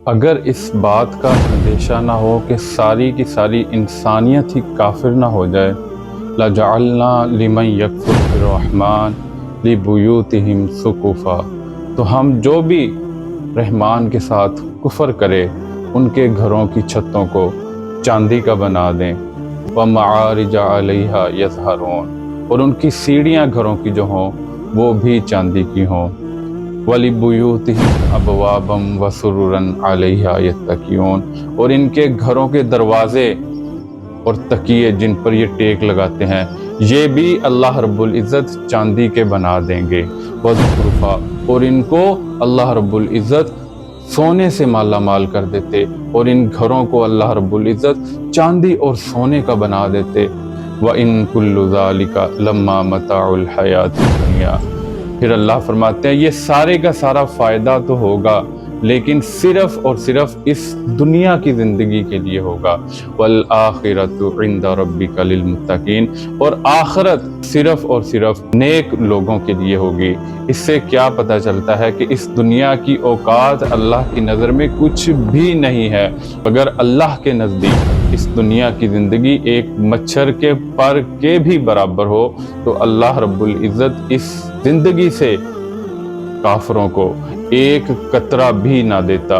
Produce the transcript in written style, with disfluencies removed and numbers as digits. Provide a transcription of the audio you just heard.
اگر اس بات کا اندیشہ نہ ہو کہ ساری کی ساری انسانیت ہی کافر نہ ہو جائے، لَجَعَلْنَا لِمَنْ يَكْفُرُ بِالرَّحْمَنِ لِبُيُوتِهِمْ سُقُفًا، تو ہم جو بھی رحمان کے ساتھ کفر کرے ان کے گھروں کی چھتوں کو چاندی کا بنا دیں، وَمَعَارِجَ عَلَيْهَا يَظْهَرُونَ، اور ان کی سیڑھیاں گھروں کی جو ہوں وہ بھی چاندی کی ہوں، وَلِبُيُوتِهِمْ أَبْوَابًا وَسُرُرًا عَلَيْهَا يَتَّكِئُونَ، اور ان کے گھروں کے دروازے اور تکیے جن پر یہ ٹیک لگاتے ہیں یہ بھی اللہ رب العزت چاندی کے بنا دیں گے، وَزُخْرُفًا، اور ان کو اللہ رب العزت سونے سے مالا مال کر دیتے اور ان گھروں کو اللہ رب العزت چاندی اور سونے کا بنا دیتے، وَإِن كُلُّ ذَلِكَ لَمَّا مَتَاعُ الْحَيَاةِ الدُّنْيَا، پھر اللہ فرماتے ہیں یہ سارے کا سارا فائدہ تو ہوگا لیکن صرف اور صرف اس دنیا کی زندگی کے لیے ہوگا، وَالْآخِرَةُ عِنْدَ رَبِّكَ لِلْمُتَّقِينَ، اور آخرت صرف اور صرف نیک لوگوں کے لیے ہوگی۔ اس سے کیا پتہ چلتا ہے کہ اس دنیا کی اوقات اللہ کی نظر میں کچھ بھی نہیں ہے، اگر اللہ کے نزدیک اس دنیا کی زندگی ایک مچھر کے پر کے بھی برابر ہو تو اللہ رب العزت اس زندگی سے کافروں کو ایک قطرہ بھی نہ دیتا۔